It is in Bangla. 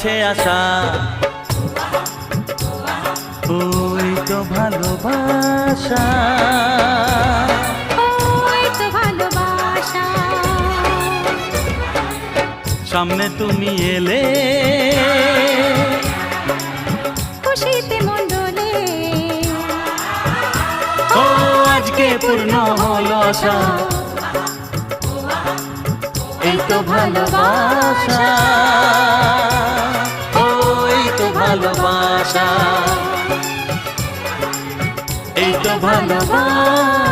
কাছে আসা। ওই তো ভালোবাসা, ওই তো ভালোবাসা। সামনে তুমি এলে খুশিতে মন দোলে। ও আজকে পূর্ণ হলো আশা। এই তো ভালোবাসা, ওই তো ভালোবাসা, এই তো ভালোবাসা।